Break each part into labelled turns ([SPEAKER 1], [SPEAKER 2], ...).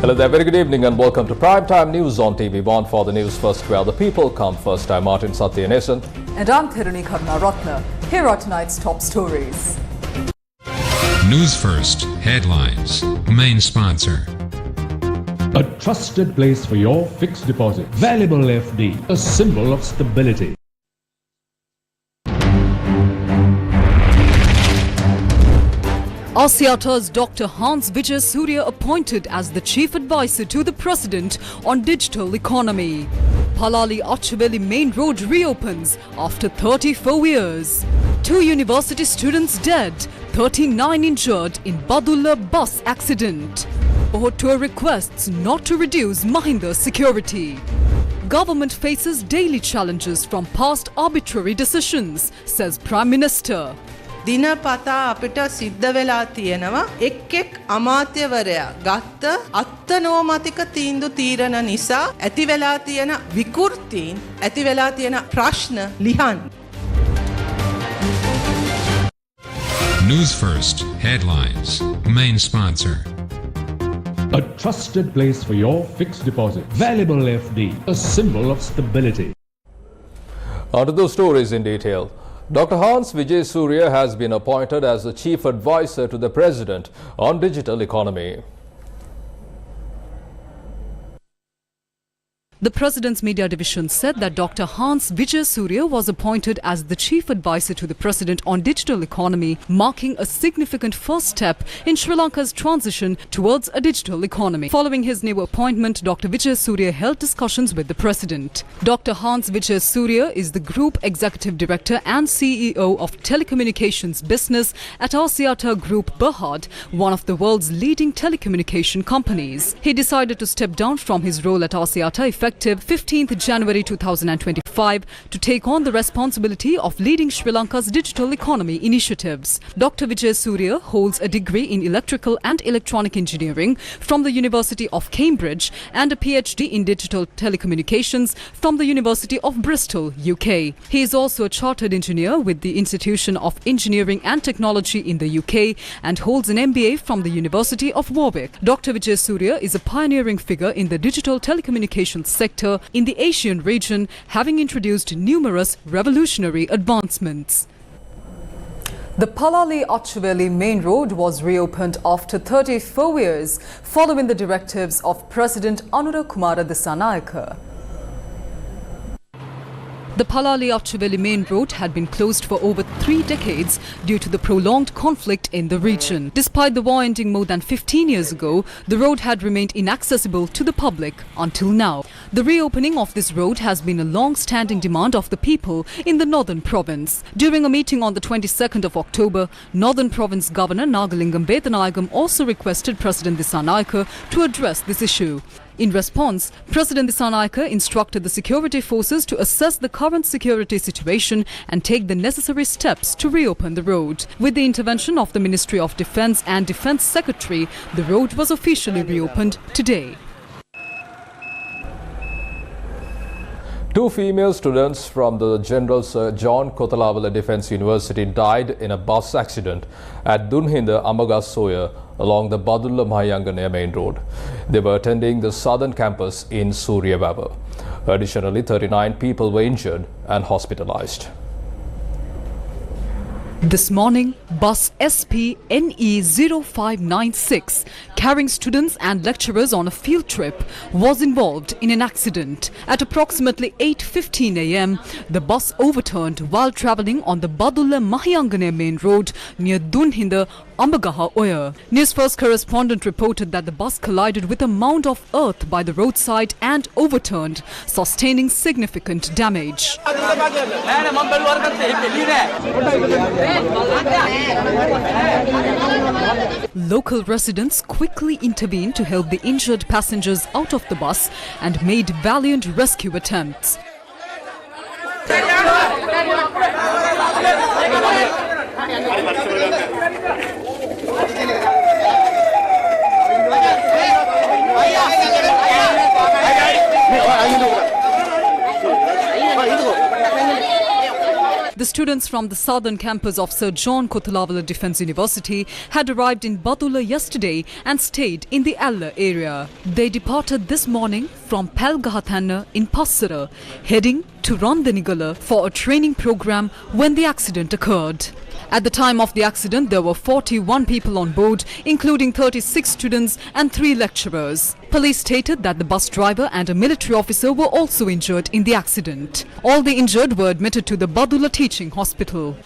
[SPEAKER 1] Hello there, very good evening and welcome to Primetime News on TV1 for the Newsfirst, where the people come first. I'm Martin Satyanesan.
[SPEAKER 2] And I'm Thiruni Karnaratna. Here are tonight's top stories.
[SPEAKER 3] Newsfirst headlines. Main sponsor.
[SPEAKER 4] A trusted place for your fixed deposit. Valuable FD, a symbol of stability.
[SPEAKER 5] Axiata's Dr. Hans Vijay Surya appointed as the chief advisor to the president on digital economy. Palali Main Road reopens after 34 years. 2 university students dead, 39 injured in Badulla bus accident. Tour requests not to reduce Mahinda security. Government faces daily challenges from past arbitrary decisions, says Prime Minister.
[SPEAKER 6] දිනපතා අපිට සිද්ධ වෙලා තියෙනවා එක් අමාත්‍යවරයා ගත්ත අත්නෝමතික තීන්දුව තීරණ නිසා ඇති වෙලා තියෙන විකෘතීන් ඇති වෙලා තියෙන ප්‍රශ්න ලියන්න.
[SPEAKER 3] Newsfirst headlines. Main sponsor.
[SPEAKER 4] A trusted place for your fixed deposit. Valuable FD, a symbol of stability.
[SPEAKER 1] On to those stories in detail. Dr. Hans Vijay Surya has been appointed as the chief advisor to the president on digital economy.
[SPEAKER 5] The President's Media Division said that Dr. Hans Vijay Surya was appointed as the chief advisor to the President on digital economy, marking a significant first step in Sri Lanka's transition towards a digital economy. Following his new appointment, Dr. Vijay Surya held discussions with the President. Dr. Hans Vijay Surya is the Group Executive Director and CEO of Telecommunications Business at Axiata Group Berhad, one of the world's leading telecommunication companies. He decided to step down from his role at Axiata effective 15th January 2025 to take on the responsibility of leading Sri Lanka's digital economy initiatives. Dr. Vijay Surya holds a degree in electrical and electronic engineering from the University of Cambridge and a PhD in digital telecommunications from the University of Bristol, UK. He is also a chartered engineer with the Institution of Engineering and Technology in the UK and holds an MBA from the University of Warwick. Dr. Vijay Surya is a pioneering figure in the digital telecommunications sector in the Asian region, having introduced numerous revolutionary advancements.
[SPEAKER 2] The Palali Main Road was reopened after 34 years following the directives of President Anura Kumara Dissanayake.
[SPEAKER 5] The Palali Main Road had been closed for over 3 decades due to the prolonged conflict in the region. Despite the war ending more than 15 years ago, the road had remained inaccessible to the public until now. The reopening of this road has been a long-standing demand of the people in the Northern Province. During a meeting on the 22nd of October, Northern Province Governor Nagalingam Betanayagam also requested President Dissanayake to address this issue. In response, President Dissanayake instructed the security forces to assess the current security situation and take the necessary steps to reopen the road. With the intervention of the Ministry of Defence and Defence Secretary, the road was officially reopened today.
[SPEAKER 1] 2 female students from the General Sir John Kotalawala Defence University died in a bus accident at Dunhinda Amagasoya along the Badulla Mahayangana Main Road. They were attending the southern campus in Suryababa. Additionally, 39 people were injured and hospitalized.
[SPEAKER 5] This morning, bus SP NE 0596 carrying students and lecturers on a field trip was involved in an accident. At approximately 8:15 a.m., the bus overturned while travelling on the Badulla Mahayangana Main Road near Dunhinda Ambagaha Oya. Newsfirst correspondent reported that the bus collided with a mound of earth by the roadside and overturned, sustaining significant damage. Local residents quickly intervened to help the injured passengers out of the bus and made valiant rescue attempts. The students from the southern campus of Sir John Kothalavala Defence University had arrived in Badulla yesterday and stayed in the Alla area. They departed this morning from Pelgahathanna in Passara, heading to Randanigala for a training program when the accident occurred. At the time of the accident, there were 41 people on board, including 36 students and 3 lecturers. Police stated that the bus driver and a military officer were also injured in the accident. All the injured were admitted to the Badulla Teaching Hospital.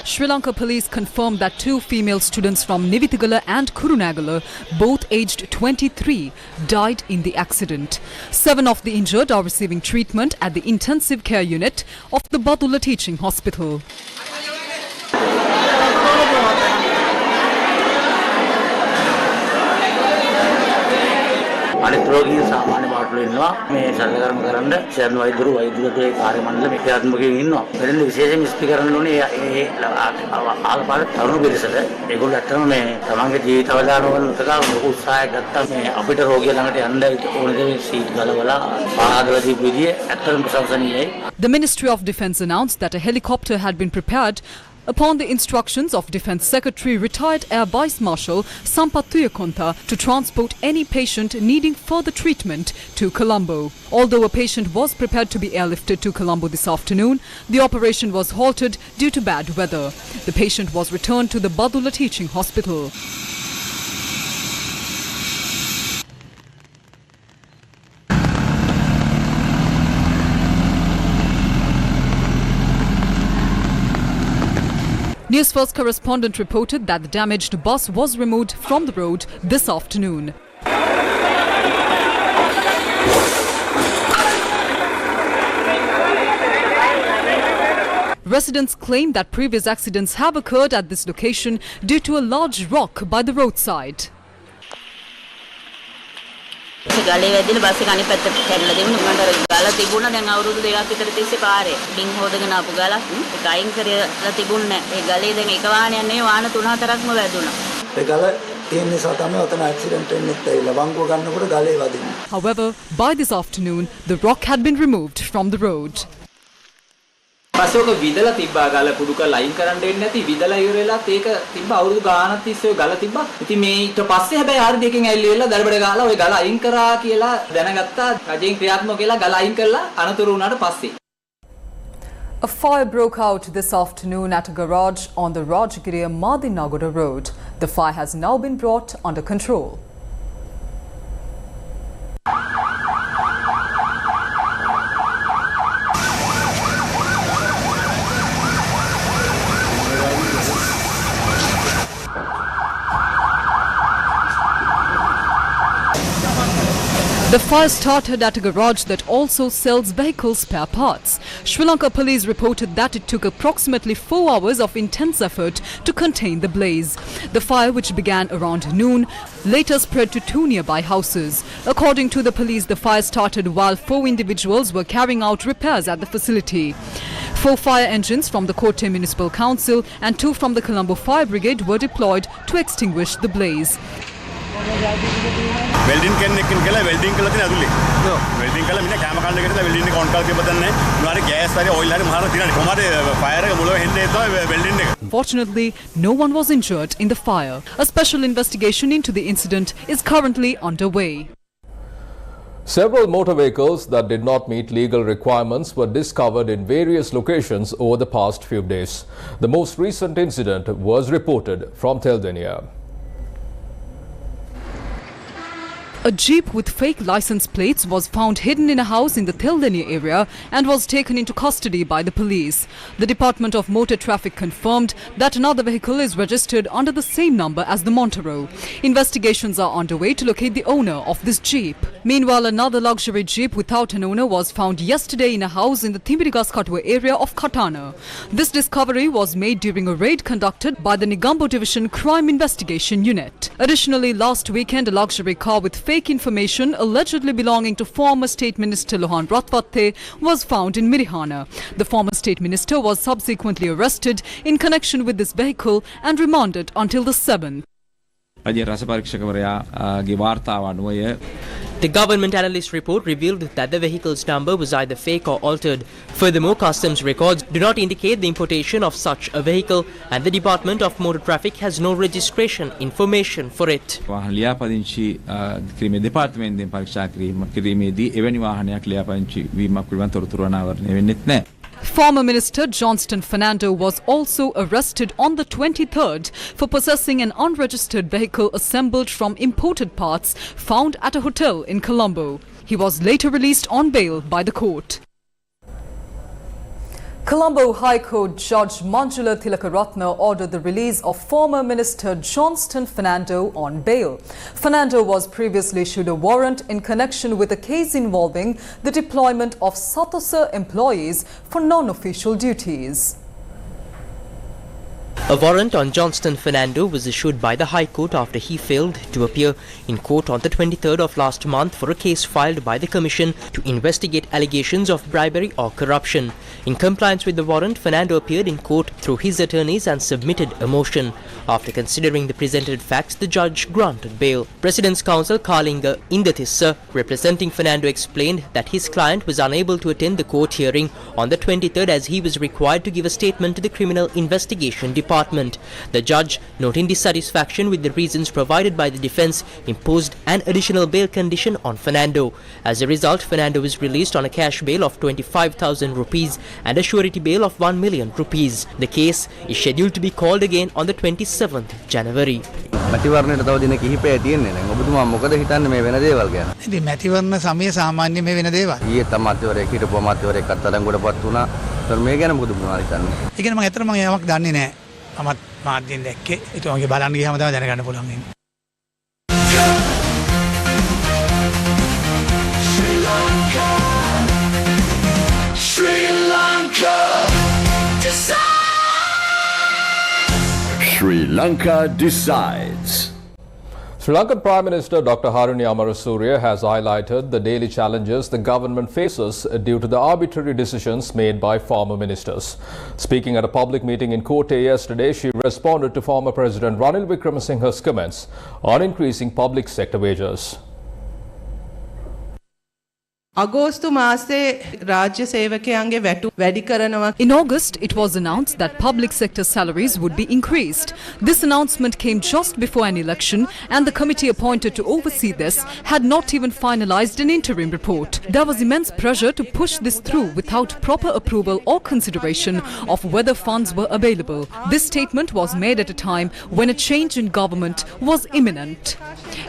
[SPEAKER 5] Sri Lanka police confirmed that 2 female students from Nivithigala and Kurunagala, both aged 23, died in the accident. 7 of the injured are receiving treatment at the intensive care unit of the Badulla Teaching Hospital.
[SPEAKER 7] අනිත් රෝගීන් සාමාන්‍ය බාටලු ඉන්නවා මේ සැලකරම කරන්න සෑම වෛද්‍යවරුන්ගේ කාර්ය මණ්ඩලෙ ක්‍රියාත්මකව ඉන්නවා. මෙතන විශේෂයෙන් ස්පී කරන්න ඕනේ ඒ ආල්පාර තරුණ පිරිසට ඒගොල්ලෝ ඇත්තම මේ තමන්ගේ ජීවිත අවදානම වල උත්සාහ උත්සාහය ගත්තා මේ අපිට රෝගිය ළඟට යන්න ඕනේ දේ සීට් ගලවලා පාරාදලා දීපු විදිය ඇත්තම ප්‍රශංසනීයයි.
[SPEAKER 5] The Ministry of Defence announced that a helicopter had been prepared upon the instructions of Defence Secretary retired Air Vice Marshal Sampath Thuyakontha to transport any patient needing further treatment to Columbo. Although a patient was prepared to be airlifted to Columbo this afternoon, the operation was halted due to bad weather. The patient was returned to the Badulla Teaching Hospital. Newsfirst correspondent reported that the damaged bus was removed from the road this afternoon. Residents claim that previous accidents have occurred at this location due to a large rock by the roadside.
[SPEAKER 8] ගලේ වැදින bus එක අනිත් පැත්තට කැඩලා දෙමුණු මන්ට ගල තිබුණා දැන් අවුරුදු 2ක් විතර තිස්සේ පාරේ ඩින් හොදගෙන ආපු ගලක් ඒක අයින් කරලා තිබුණේ නැහැ. ඒ ගලේ දැන් එක වාහනයක් නෙවෙයි වාහන 3-4ක්ම වැදුණා. ඒ ගල තියෙන නිසා තමයි ඔතන ඇක්සිඩන්ට් වෙන්නෙත් ඇවිල්ලා වංගුව ගන්නකොට ගලේ වදින්නේ.
[SPEAKER 5] However, by this afternoon, the rock had been removed from the road.
[SPEAKER 9] පසෝක විදලා තිබ්බා ගල කුඩු කරලා අයින් කරන්න දෙන්නේ නැති විදලා ඉවර වෙලාත් ඒක තිබ්බ අවුරුදු ගානක් තිස්සේ ඔය ගල තිබ්බා. ඉතින් මේ ඊට පස්සේ හැබැයි ආරි දෙකෙන් ඇවිල්ලා දරබඩ ගාලා ඔය ගල අයින් කරා කියලා දැනගත්තා. රජෙන් ක්‍රියාත්මක වෙලා ගල අයින් කරලා අනතුරු වුණාට පස්සේ.
[SPEAKER 2] A fire broke out this afternoon at a garage on the Rajgiriya-Madinagara road. The fire has now been brought under control.
[SPEAKER 5] The fire started at a garage that also sells vehicle spare parts. Sri Lanka police reported that it took approximately 4 hours of intense effort to contain the blaze. The fire, which began around noon, later spread to 2 nearby houses. According to the police, the fire started while 4 individuals were carrying out repairs at the facility. 4 fire engines from the Kotte Municipal Council and 2 from the Columbo Fire Brigade were deployed to extinguish the blaze.
[SPEAKER 10] Welding කෙනෙක්ගෙන් කියලා welding කරලා තියෙන ඇතුලේ. Welding කරලා මිනිහ කැම කන්න ගිහලා වෙල්ඩින් එක ඔන් කරලා තිබ්බදන්නේ. මොනවාරි ගෑස් හරි ඔයිල් හරි මහර තියෙනවා. කොහමද ෆයර් එක මුලව හෙන්නේ තමයි වෙල්ඩින් එක.
[SPEAKER 5] Fortunately, no one was injured in the fire. A special investigation into the incident is currently underway.
[SPEAKER 1] Several motor vehicles that did not meet legal requirements were discovered in various locations over the past few days. The most recent incident was reported from Teldenia.
[SPEAKER 5] A jeep with fake license plates was found hidden in a house in the Theldeni area and was taken into custody by the police. The Department of Motor Traffic confirmed that another vehicle is registered under the same number as the Montero. Investigations are underway to locate the owner of this jeep. Meanwhile, another luxury jeep without an owner was found yesterday in a house in the Thimirigaskatwa area of Katana. This discovery was made during a raid conducted by the Negombo Division Crime Investigation Unit. Additionally, last weekend, a luxury car with fake information allegedly belonging to former State Minister Lohan Ratwatte was found in Mirihana. The former State Minister was subsequently arrested in connection with this vehicle and remanded until the 7th.
[SPEAKER 11] The government analyst report revealed that the vehicle's number was either fake or altered. Furthermore, customs records do not indicate the importation of such a vehicle, and the Department of Motor Traffic has no registration information for it.
[SPEAKER 5] Former Minister Johnston Fernando was also arrested on the 23rd for possessing an unregistered vehicle assembled from imported parts found at a hotel in Columbo. He was later released on bail by the court.
[SPEAKER 2] Colombo High Court Judge Manjula Tilakaratna ordered the release of former Minister Johnston Fernando on bail. Fernando was previously issued a warrant in connection with a case involving the deployment of Satosa employees for non-official duties.
[SPEAKER 11] A warrant on Johnston Fernando was issued by the High Court after he failed to appear in court on the 23rd of last month for a case filed by the Commission to investigate allegations of bribery or corruption. In compliance with the warrant, Fernando appeared in court through his attorneys and submitted a motion. After considering the presented facts, the judge granted bail. President's counsel Kalinga Indathissa, representing Fernando, explained that his client was unable to attend the court hearing on the 23rd as he was required to give a statement to the Criminal Investigation Department. The judge, noting dissatisfaction with the reasons provided by the defense, imposed an additional bail condition on Fernando. As a result, Fernando was released on a cash bail of 25,000 rupees and a surety bail of 1 million rupees. The case is scheduled to be called again on the 27th January.
[SPEAKER 12] මැතිවරණයට තව දින කිහිපයක් තියෙන්නේ නේ. ඔබතුමා මොකද හිතන්නේ මේ වෙන දේවල් ගැන? ඉතින් මැතිවරණ සමය සාමාන්‍ය මේ වෙන දේවල්. ඊයේ තමයි හිටපු අමාත්‍යවරයෙක් අත්අඩංගුවටපත් වුණා. ඒතර මේ ගැන මොකද ඔබතුමා හිතන්නේ? ඒ කියන්නේ මම ඇත්තටම යමක් දන්නේ නැහැ. මමත් මාධ්‍යෙන් දැක්කේ. ඒක වගේ බලන්න ගියාම තමයි දැනගන්න පුළුවන් වෙන්නේ.
[SPEAKER 13] Sri Lanka decides.
[SPEAKER 1] Sri Lankan Prime Minister Dr. Haruni Amarasuriya has highlighted the daily challenges the government faces due to the arbitrary decisions made by former ministers. Speaking at a public meeting in Kotte yesterday, she responded to former President Ranil Wickremesinghe's comments on increasing public sector wages.
[SPEAKER 6] අගෝස්තු මාසයේ රාජ්‍ය සේවකයන්ගේ වැටු වැඩි කරනවා.
[SPEAKER 5] In August, it was announced that public sector salaries would be increased. This announcement came just before an election, and the committee appointed to oversee this had not even finalized an interim report. There was immense pressure to push this through without proper approval or consideration of whether funds were available. This statement was made at a time when a change in government was imminent.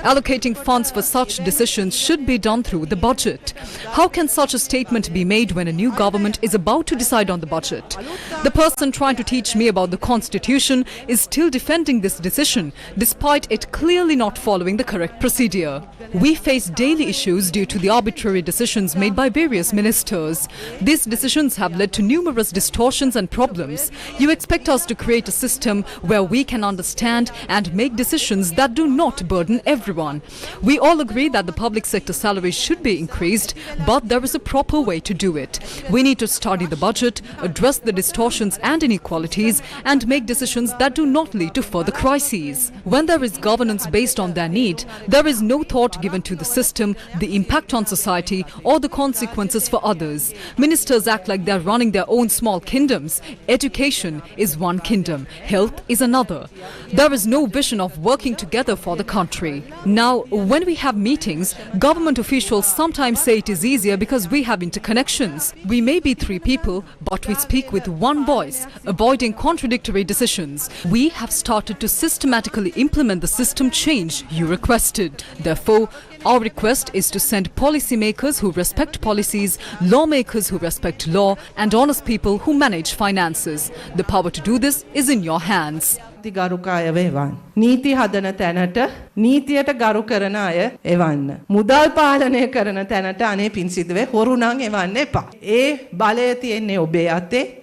[SPEAKER 5] Allocating funds for such decisions should be done through the budget. How can such a statement be made when a new government is about to decide on the budget? The person trying to teach me about the constitution is still defending this decision, despite it clearly not following the correct procedure. We face daily issues due to the arbitrary decisions made by various ministers. These decisions have led to numerous distortions and problems. You expect us to create a system where we can understand and make decisions that do not burden everyone. We all agree that the public sector salaries should be increased, but there is a proper way to do it. We need to study the budget, address the distortions and inequalities, and make decisions that do not lead to further crises. When there is governance based on their need, there is no thought given to the system, the impact on society, or the consequences for others. Ministers act like they're running their own small kingdoms. Education is one kingdom, health is another. There is no vision of working together for the country. Now, when we have meetings, government officials sometimes say it is easier because we have interconnections. We may be 3 people, but we speak with one voice, avoiding contradictory decisions. We have started to systematically implement the system change you requested. Therefore, our request is to send policymakers who respect policies, lawmakers who respect law, and honest people who manage finances. The power to do this is in your hands.
[SPEAKER 6] ගරුකාය වේවන්. නීති හදන තැනට නීතියට ගරු කරන අය එවන්න. මුදල් පාලනය කරන තැනට අනේ පින්සිදුවේ හොරු නම් එවන්න එපා. ඒ බලය තියෙන්නේ ඔබේ අතේ.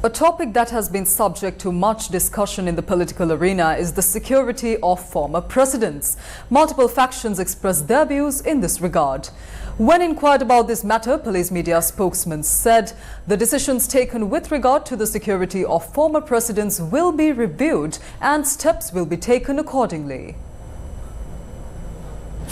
[SPEAKER 2] A topic that has been subject to much discussion in the political arena is the security of former presidents. Multiple factions expressed their views in this regard. When inquired about this matter, police media spokesman said the decisions taken with regard to the security of former presidents will be reviewed and steps will be taken accordingly.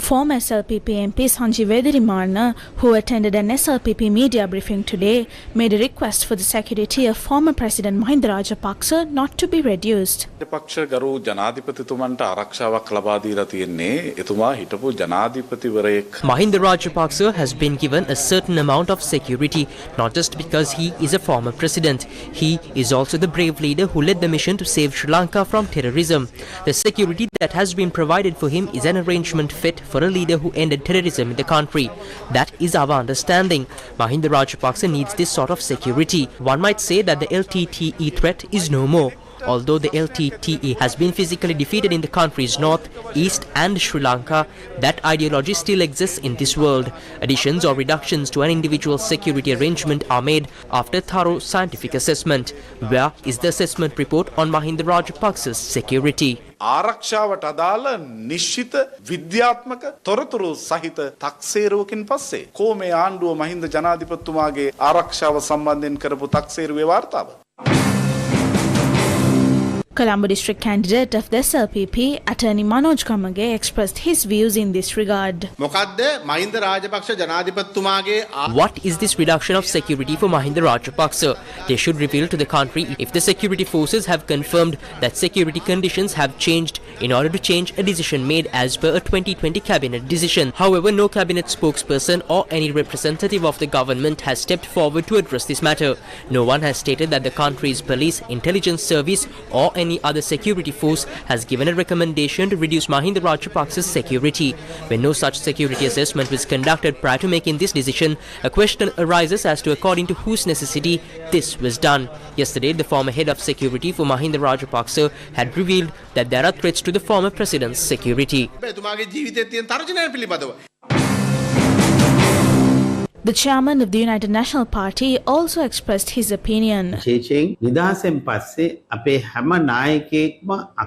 [SPEAKER 14] Former SLPP MP Sanjeev Edirimarna, who attended an SLPP media briefing today, made a request for the security of former President Mahinda Rajapaksa not to be reduced.
[SPEAKER 15] පක්ෂ ගරු ජනාධිපතිතුමන්ට ආරක්ෂාවක් ලබා දීලා තියෙන්නේ එතුමා හිටපු ජනාධිපතිවරයෙක්.
[SPEAKER 11] Mahinda Rajapaksa has been given a certain amount of security, not just because he is a former president. He is also the brave leader who led the mission to save Sri Lanka from terrorism. The security that has been provided for him is an arrangement fit for a leader who ended terrorism in the country. That is our understanding. Mahinda Rajapaksa needs this sort of security. One might say that the LTTE threat is no more. Although the LTTE has been physically defeated in the country's north, east and Sri Lanka, that ideology still exists in this world. Additions or reductions to an individual's security arrangement are made after thorough scientific assessment. Where is the assessment report on Mahinda Rajapaksa's security?
[SPEAKER 15] ආරක්ෂාවට අදාළ නිශ්චිත විද්‍යාත්මක තොරතුරු සහිත තක්සේරුවකින් පස්සේ කොහොම ආණ්ඩුව මහින්ද ජනාධිපතිතුමාගේ ආරක්ෂාව සම්බන්ධයෙන් කරපු තක්සේරුවේ වාර්තාව.
[SPEAKER 14] Columbo district candidate of the SLPP, attorney Manoj Kamage, expressed his views in this regard.
[SPEAKER 11] What is this reduction of security for Mahinda Rajapaksa? They should reveal to the country if the security forces have confirmed that security conditions have changed in order to change a decision made as per a 2020 cabinet decision. However, no cabinet spokesperson or any representative of the government has stepped forward to address this matter. No one has stated that the country's police, intelligence service or any other security force has given a recommendation to reduce Mahinda Rajapaksa's security. When no such security assessment was conducted prior to making this decision, a question arises as to according to whose necessity this was done. Yesterday, the former head of security for Mahinda Rajapaksa had revealed that there are threats to the former president's security.
[SPEAKER 14] The chairman of the United National Party also expressed his opinion.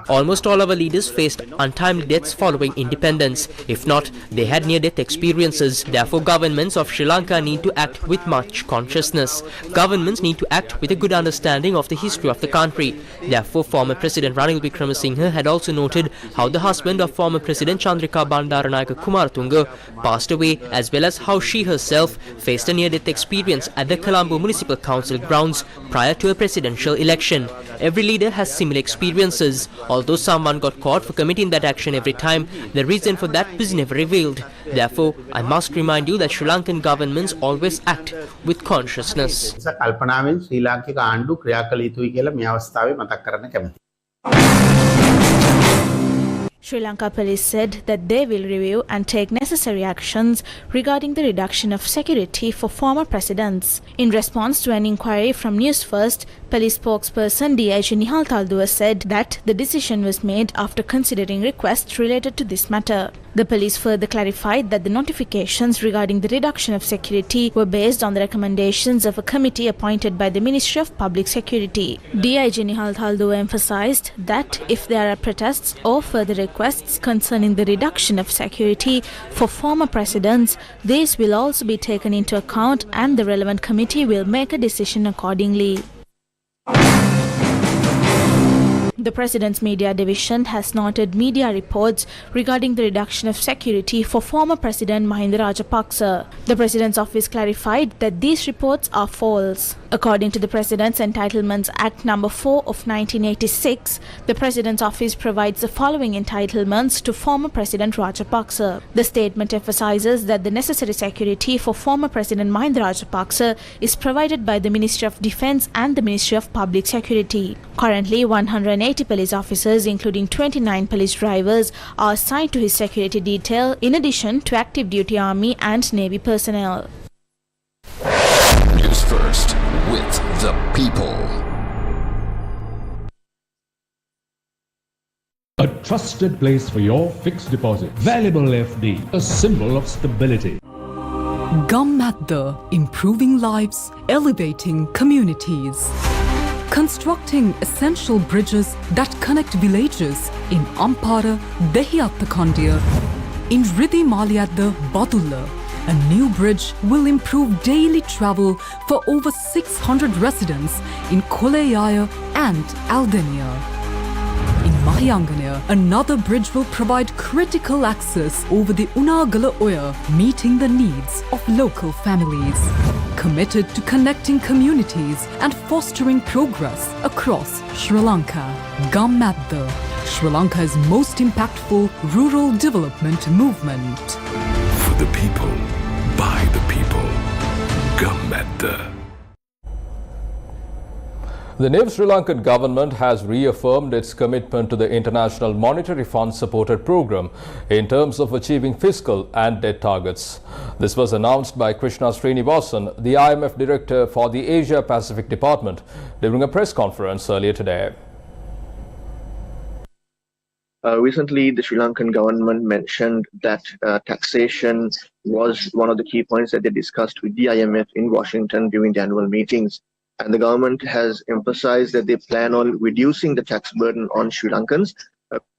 [SPEAKER 11] Almost all our leaders faced untimely deaths following independence. If not, they had near-death experiences. Therefore, governments of Sri Lanka need to act with much consciousness. Governments need to act with a good understanding of the history of the country. Therefore, former President Ranil Wickremesinghe had also noted how the husband of former President Chandrika Bandaranayake Kumaratunga passed away, as well as how she herself faced a near-death experience at the Columbo Municipal Council grounds prior to a presidential election. Every leader has similar experiences. Although someone got caught for committing that action every time, the reason for that was never revealed. Therefore, I must remind you that Sri Lankan governments always act with consciousness.
[SPEAKER 14] Sri Lanka police said that they will review and take necessary actions regarding the reduction of security for former presidents. In response to an inquiry from Newsfirst, police spokesperson DIG Nihal Talduwa said that the decision was made after considering requests related to this matter. The police further clarified that the notifications regarding the reduction of security were based on the recommendations of a committee appointed by the Ministry of Public Security. DIG Nihal Talduwa emphasized that if there are protests or further requests concerning the reduction of security for former presidents, these will also be taken into account and the relevant committee will make a decision accordingly. The President's Media Division has noted media reports regarding the reduction of security for former President Mahinda Rajapaksa. The President's office clarified that these reports are false. According to the President's Entitlements Act No. 4 of 1986, the President's office provides the following entitlements to former President Rajapaksa. The statement emphasizes that the necessary security for former President Mahinda Rajapaksa is provided by the Ministry of Defence and the Ministry of Public Security. Currently, 180 police officers, including 29 police drivers, are assigned to his security detail, in addition to active duty Army and Navy personnel.
[SPEAKER 13] Newsfirst with the people.
[SPEAKER 4] A trusted place for your fixed deposit. Valuable FD, a symbol of stability.
[SPEAKER 5] Gammadda, improving lives, elevating communities. Constructing essential bridges that connect villages in Ampara, Dehiyattakandia, in Rithi Maliadda, Badulla. A new bridge will improve daily travel for over 600 residents in Koleyaya and Aldenia. In Mahayangana, another bridge will provide critical access over the Unagala Oya, meeting the needs of local families. Committed to connecting communities and fostering progress across Sri Lanka. Gammadda, Sri Lanka's most impactful rural development movement.
[SPEAKER 13] For the people, by the people. Gammadda.
[SPEAKER 1] The new Sri Lankan government has reaffirmed its commitment to the International Monetary Fund supported program in terms of achieving fiscal and debt targets. This was announced by Krishna Srinivasan, the IMF Director for the Asia Pacific Department, during a press conference earlier today.
[SPEAKER 16] Recently, the Sri Lankan government mentioned that taxation was one of the key points that they discussed with the IMF in Washington during the annual meetings. And the government has emphasized that they plan on reducing the tax burden on Sri Lankans.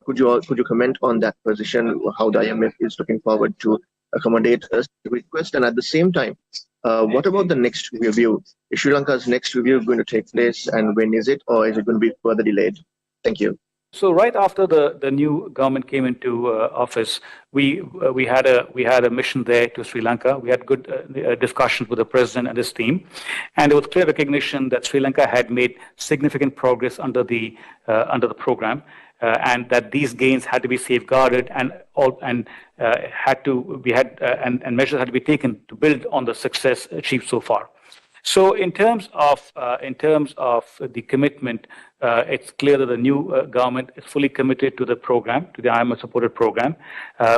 [SPEAKER 16] Could you comment on that position, how the IMF is looking forward to accommodate us request? And at the same time, what about the next review? Is Sri Lanka's next review going to take place, and when is it, or is it going to be further delayed? Thank you.
[SPEAKER 17] So right after the new government came into office, we had a mission there to Sri Lanka. We had good discussions with the president and his team, and there was clear recognition that Sri Lanka had made significant progress under the program, and that these gains had to be safeguarded and measures had to be taken to build on the success achieved so far. So in terms of the commitment, it's clear that the new government is fully committed to the program, to the IMF supported program,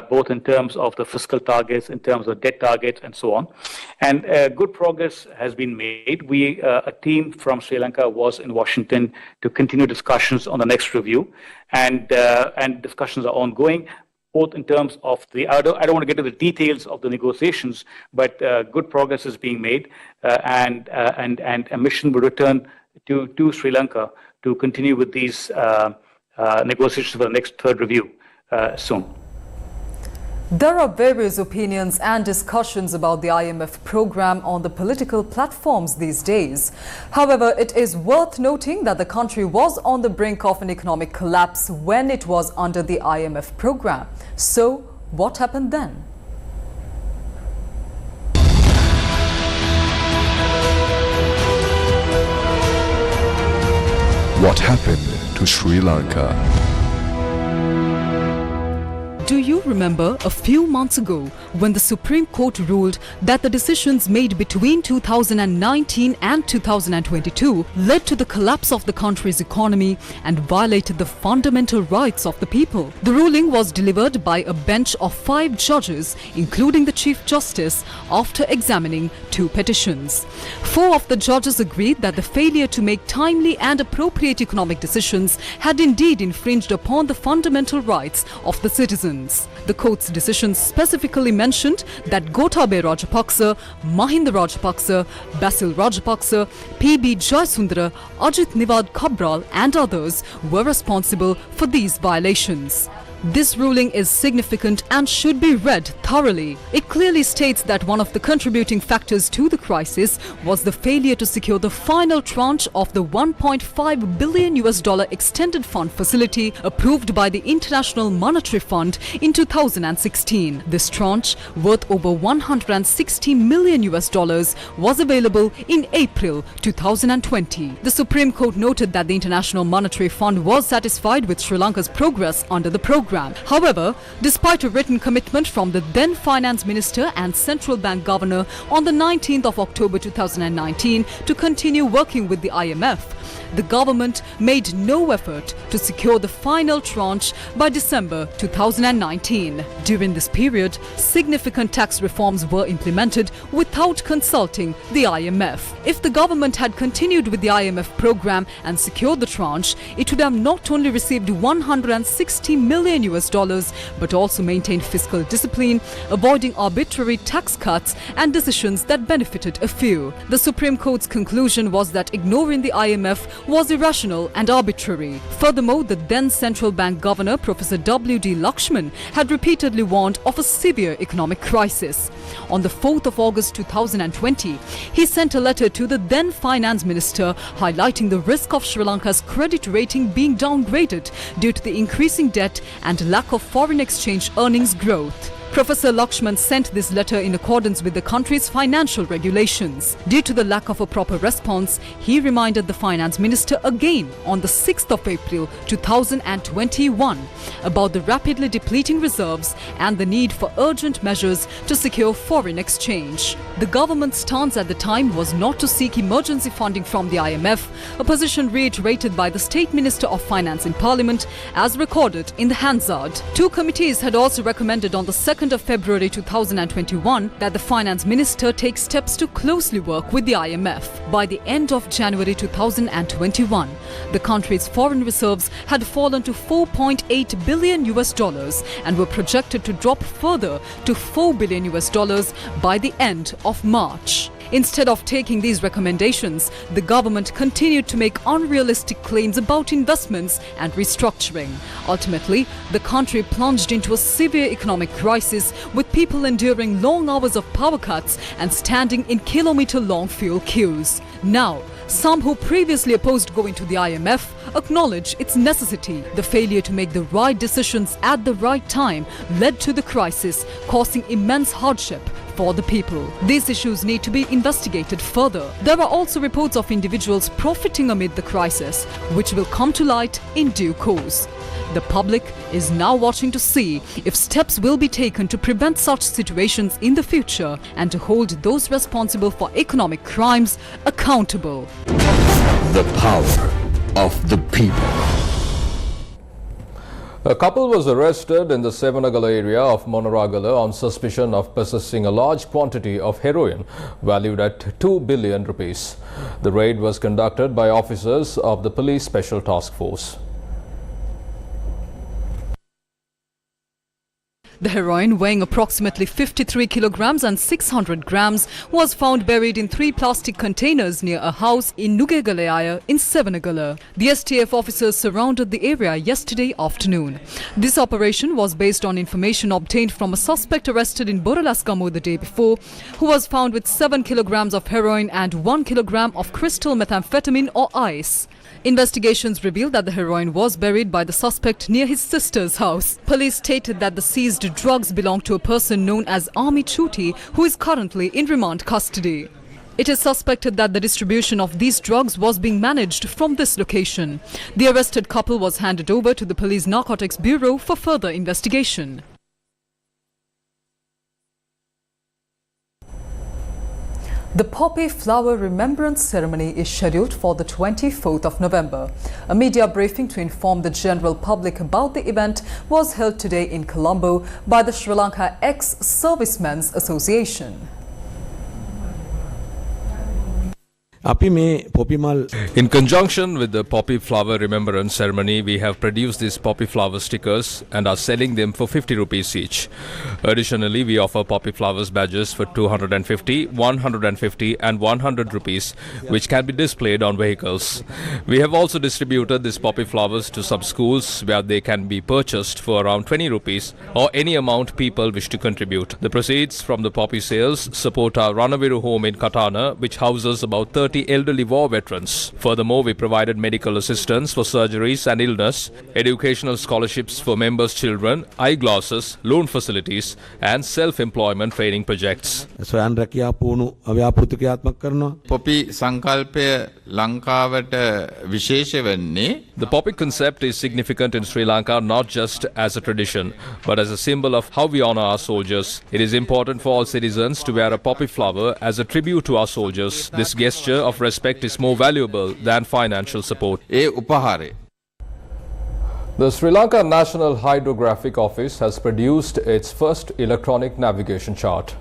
[SPEAKER 17] both in terms of the fiscal targets, in terms of debt targets, and so on. And good progress has been made. A team from Sri Lanka was in Washington to continue discussions on the next review, and discussions are ongoing, both in terms of I don't want to get to the details of the negotiations, but good progress is being made, and a mission will return to Sri Lanka to continue with these negotiations for the next third review soon.
[SPEAKER 2] There are various opinions and discussions about the IMF program on the political platforms these days. However, it is worth noting that the country was on the brink of an economic collapse when it was under the IMF program. So, what happened then?
[SPEAKER 13] What happened to Sri Lanka?
[SPEAKER 5] Do you remember a few months ago when the Supreme Court ruled that the decisions made between 2019 and 2022 led to the collapse of the country's economy and violated the fundamental rights of the people? The ruling was delivered by a bench of 5 judges, including the Chief Justice, after examining 2 petitions. 4 of the judges agreed that the failure to make timely and appropriate economic decisions had indeed infringed upon the fundamental rights of the citizens. The court's decision specifically mentioned that Gotabaya Rajapaksa, Mahinda Rajapaksa, Basil Rajapaksa, P.B. Jayasundara, Ajit Niwad Cabral and others were responsible for these violations. This ruling is significant and should be read thoroughly. It clearly states that one of the contributing factors to the crisis was the failure to secure the final tranche of the $1.5 billion extended fund facility approved by the International Monetary Fund in 2016. This tranche, worth over $160 million, was available in April 2020. The Supreme Court noted that the International Monetary Fund was satisfied with Sri Lanka's progress under the program. However, despite a written commitment from the then Finance Minister and Central Bank Governor on the 19th of October 2019 to continue working with the IMF, the government made no effort to secure the final tranche by December 2019. During this period, significant tax reforms were implemented without consulting the IMF. If the government had continued with the IMF program and secured the tranche, it would have not only received $160 million, but also maintained fiscal discipline, avoiding arbitrary tax cuts and decisions that benefited a few. The Supreme Court's conclusion was that ignoring the IMF was irrational and arbitrary. Furthermore, the then Central Bank Governor, Professor W.D. Lakshman, had repeatedly warned of a severe economic crisis. On the 4th of August 2020, he sent a letter to the then Finance Minister highlighting the risk of Sri Lanka's credit rating being downgraded due to the increasing debt and lack of foreign exchange earnings growth. Professor Lakshman sent this letter in accordance with the country's financial regulations. Due to the lack of a proper response, he reminded the Finance Minister again on the 6th of April 2021 about the rapidly depleting reserves and the need for urgent measures to secure foreign exchange. The government's stance at the time was not to seek emergency funding from the IMF, a position reiterated by the State Minister of Finance in Parliament as recorded in the Hansard. Two committees had also recommended on the 2nd of February 2021 that the Finance Minister take steps to closely work with the IMF. By the end of January 2021, the country's foreign reserves had fallen to $4.8 billion and were projected to drop further to $4 billion by the end of March. Instead of taking these recommendations, the government continued to make unrealistic claims about investments and restructuring. Ultimately, the country plunged into a severe economic crisis, with people enduring long hours of power cuts and standing in kilometer-long fuel queues. Now, some who previously opposed going to the IMF acknowledge its necessity. The failure to make the right decisions at the right time led to the crisis, causing immense hardship for the people. These issues need to be investigated further. There are also reports of individuals profiting amid the crisis, which will come to light in due course. The public is now watching to see if steps will be taken to prevent such situations in the future and to hold those responsible for economic crimes accountable.
[SPEAKER 13] The power of the people.
[SPEAKER 1] A couple was arrested in the Sevanagala area of Monoragala on suspicion of possessing a large quantity of heroin valued at 2 billion rupees. The raid was conducted by officers of the Police Special Task Force.
[SPEAKER 5] The heroin, weighing approximately 53 kilograms and 600 grams, was found buried in 3 plastic containers near a house in Nugegalaya in Sevanagala. The STF officers surrounded the area yesterday afternoon. This operation was based on information obtained from a suspect arrested in Boralaskamu the day before, who was found with 7 kilograms of heroin and 1 kilogram of crystal methamphetamine or ice. Investigations revealed that the heroin was buried by the suspect near his sister's house. Police stated that the seized drugs belong to a person known as Ami Chuti, who is currently in remand custody. It is suspected that the distribution of these drugs was being managed from this location. The arrested couple was handed over to the Police Narcotics Bureau for further investigation.
[SPEAKER 2] The Poppy Flower Remembrance Ceremony is scheduled for the 24th of November. A media briefing to inform the general public about the event was held today in Columbo by the Sri Lanka Ex-Servicemen's Association.
[SPEAKER 1] In conjunction with the Poppy Flower Remembrance Ceremony, we have produced these poppy flower stickers and are selling them for 50 rupees each. Additionally, we offer poppy flowers badges for 250, 150 and 100 rupees, which can be displayed on vehicles. We have also distributed these poppy flowers to some schools where they can be purchased for around 20 rupees or any amount people wish to contribute. The proceeds from the poppy sales support our Ranaviru home in Katana, which houses about 30 elderly war veterans. Furthermore, we provided medical assistance for surgeries and illness, educational scholarships for members' children, eyeglasses, loan facilities and self-employment training projects.
[SPEAKER 18] Poppy සංකල්පය ලංකාවට විශේෂ වෙන්නේ
[SPEAKER 1] The poppy concept is significant in Sri Lanka not just as a tradition but as a symbol of how we honor our soldiers. It is important for all citizens to wear a poppy flower as a tribute to our soldiers. This gesture of respect is more valuable than financial support.
[SPEAKER 18] උපහාරය
[SPEAKER 1] The Sri Lanka National Hydrographic Office has produced its first electronic navigation chart.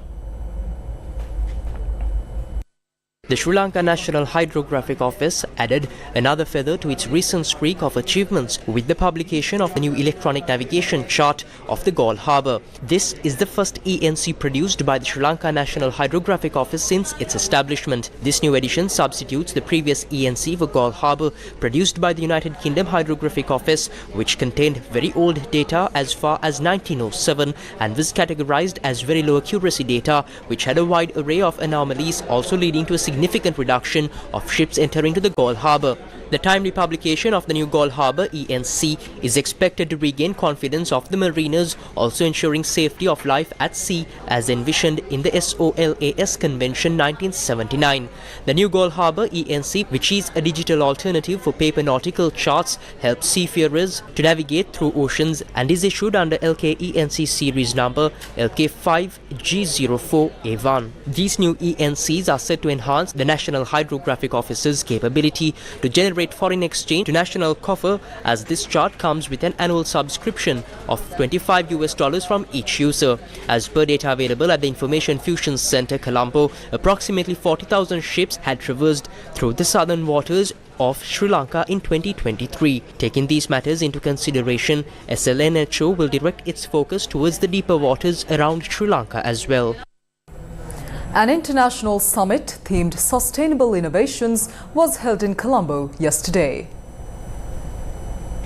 [SPEAKER 11] The Sri Lanka National Hydrographic Office added another feather to its recent streak of achievements with the publication of the new electronic navigation chart of the Galle Harbour. This is the first ENC produced by the Sri Lanka National Hydrographic Office since its establishment. This new edition substitutes the previous ENC for Galle Harbour produced by the United Kingdom Hydrographic Office, which contained very old data as far as 1907 and was categorized as very low accuracy data, which had a wide array of anomalies, also leading to a significant reduction of ships entering to the Galle Harbour. The timely publication of the new Galle Harbour ENC is expected to regain confidence of the mariners, also ensuring safety of life at sea as envisioned in the SOLAS Convention 1979. The new Galle Harbour ENC, which is a digital alternative for paper nautical charts, helps seafarers to navigate through oceans and is issued under LKENC series number LK5G04A1. These new ENCs are set to enhance the National Hydrographic Office's capability to generate foreign exchange to national coffer, as this chart comes with an annual subscription of $25 from each user. As per data available at the Information Fusion Centre, Columbo, approximately 40,000 ships had traversed through the southern waters of Sri Lanka in 2023. Taking these matters into consideration, SLNHO will direct its focus towards the deeper waters around Sri Lanka as well.
[SPEAKER 2] An international summit themed Sustainable Innovations was held in Colombo yesterday.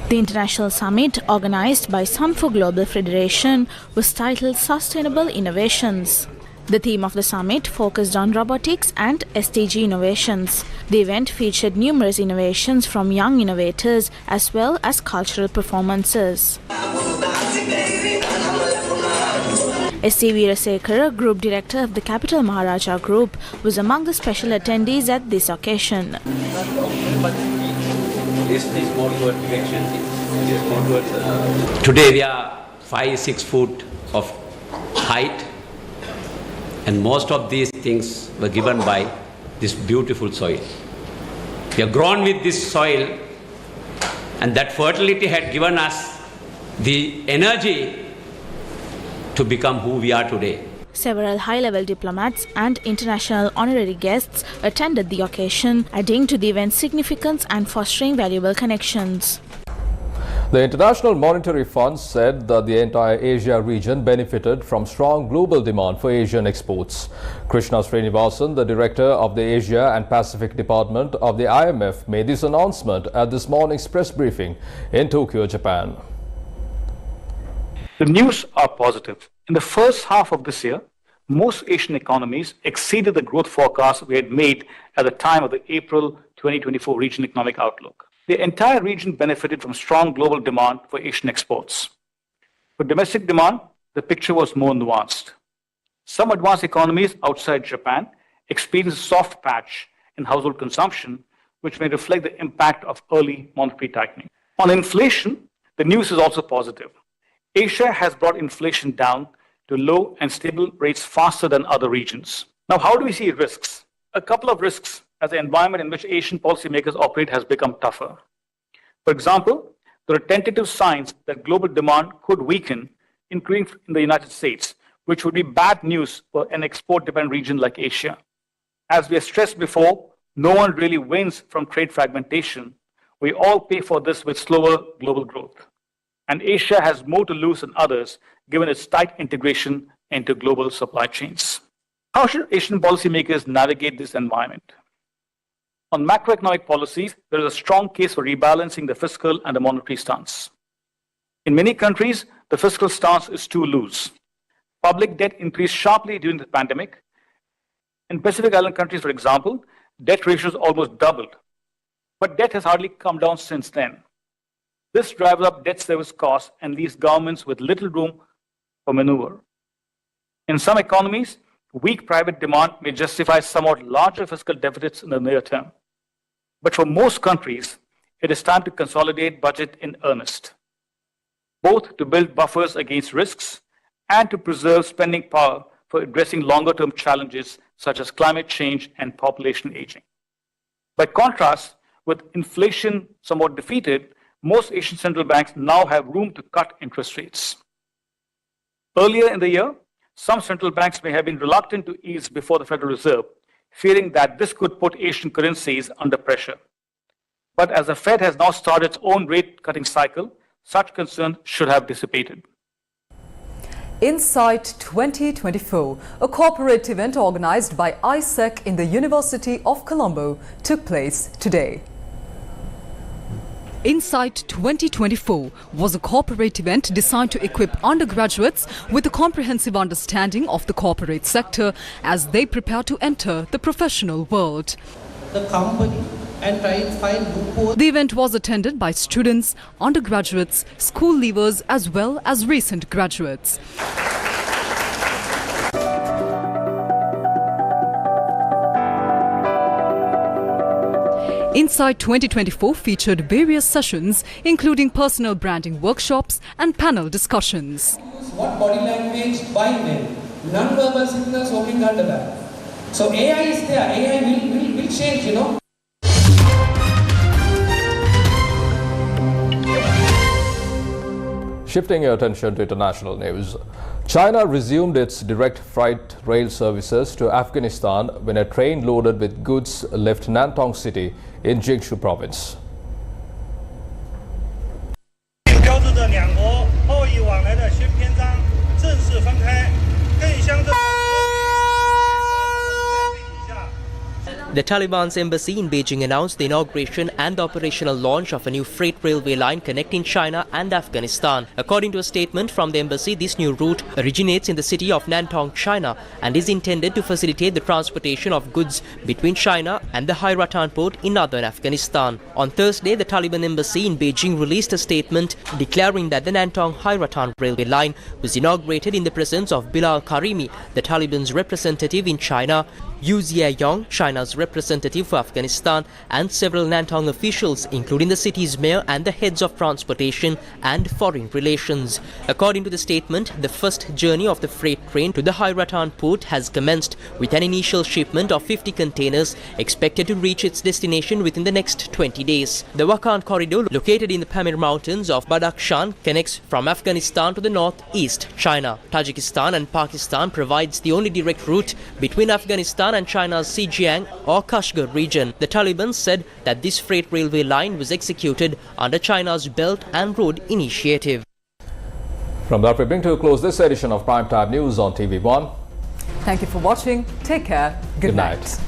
[SPEAKER 14] The international summit, organized by Sun for Global Federation, was titled Sustainable Innovations. The theme of the summit focused on robotics and SDG innovations. The event featured numerous innovations from young innovators as well as cultural performances. S.C. Veerasekara, Group Director of the Capital Maharaja Group, was among the special attendees at this occasion.
[SPEAKER 19] Today we are 5-6 foot of height, and most of these things were given by this beautiful soil. We are grown with this soil, and that fertility had given us the energy to become who we are today.
[SPEAKER 14] Several high-level diplomats and international honorary guests attended the occasion, adding to the event's significance and fostering valuable connections.
[SPEAKER 1] The International Monetary Fund said that the entire Asia region benefited from strong global demand for Asian exports. Krishna Srinivasan, the director of the Asia and Pacific Department of the IMF, made this announcement at this morning's press briefing in Tokyo, Japan.
[SPEAKER 17] The news are positive. In the first half of this year, most Asian economies exceeded the growth forecast we had made at the time of the April 2024 Regional Economic Outlook. The entire region benefited from strong global demand for Asian exports. For domestic demand, the picture was more nuanced. Some advanced economies outside Japan experienced a soft patch in household consumption, which may reflect the impact of early monetary tightening. On inflation, the news is also positive. Asia has brought inflation down to low and stable rates faster than other regions. Now, how do we see risks? A couple of risks as the environment in which Asian policymakers operate has become tougher. For example, there are tentative signs that global demand could weaken, including in the United States, which would be bad news for an export-dependent region like Asia. As we have stressed before, no one really wins from trade fragmentation. We all pay for this with slower global growth. And Asia has more to lose than others, given its tight integration into global supply chains. How should Asian policymakers navigate this environment? On macroeconomic policies, there is a strong case for rebalancing the fiscal and the monetary stance. In many countries, the fiscal stance is too loose. Public debt increased sharply during the pandemic. In Pacific Island countries, for example, debt ratios almost doubled. But debt has hardly come down since then. This drives up debt service costs and leaves governments with little room for maneuver. In some economies, weak private demand may justify somewhat larger fiscal deficits in the near term. But for most countries, it is time to consolidate budget in earnest, both to build buffers against risks and to preserve spending power for addressing longer-term challenges such as climate change and population aging. By contrast, with inflation somewhat defeated, most Asian central banks now have room to cut interest rates. Earlier in the year, some central banks may have been reluctant to ease before the Federal Reserve, fearing that this could put Asian currencies under pressure. But as the Fed has now started its own rate-cutting cycle, such concerns should have dissipated.
[SPEAKER 2] Insight 2024, a corporate event organized by ISEC in the University of Columbo, took place today.
[SPEAKER 5] Insight 2024 was a corporate event designed to equip undergraduates with a comprehensive understanding of the corporate sector as they prepare to enter the professional world.
[SPEAKER 20] The company and try to find loopholes.
[SPEAKER 5] The event was attended by students, undergraduates, school leavers as well as recent graduates. Insight 2024 featured various sessions, including personal branding workshops and panel discussions.
[SPEAKER 20] What body language by when? Non-verbal signals working under that. So AI is there. AI will change, you know.
[SPEAKER 1] Shifting your attention to international news. China resumed its direct freight rail services to Afghanistan when a train loaded with goods left Nantong city in Jiangsu province.
[SPEAKER 11] The Taliban's embassy in Beijing announced the inauguration and the operational launch of a new freight railway line connecting China and Afghanistan. According to a statement from the embassy, this new route originates in the city of Nantong, China, and is intended to facilitate the transportation of goods between China and the Hai Ratan port in northern Afghanistan. On Thursday, the Taliban embassy in Beijing released a statement declaring that the Nantong Hai Ratan railway line was inaugurated in the presence of Bilal Karimi, the Taliban's representative in China, Yu Ziayong, China's representative for Afghanistan, and several Nantong officials, including the city's mayor and the heads of transportation and foreign relations. According to the statement, the first journey of the freight train to the Hai Ratan port has commenced with an initial shipment of 50 containers expected to reach its destination within the next 20 days. The Wakhan corridor, located in the Pamir mountains of Badakhshan, connects from Afghanistan to the northeast China. Tajikistan and Pakistan provides the only direct route between Afghanistan and China's Xinjiang or Kashgar region. The Taliban said that this freight railway line was executed under China's Belt and Road Initiative.
[SPEAKER 1] From that, we bring to a close this edition of Primetime News on TV1.
[SPEAKER 2] Thank you for watching. Take care. Good night.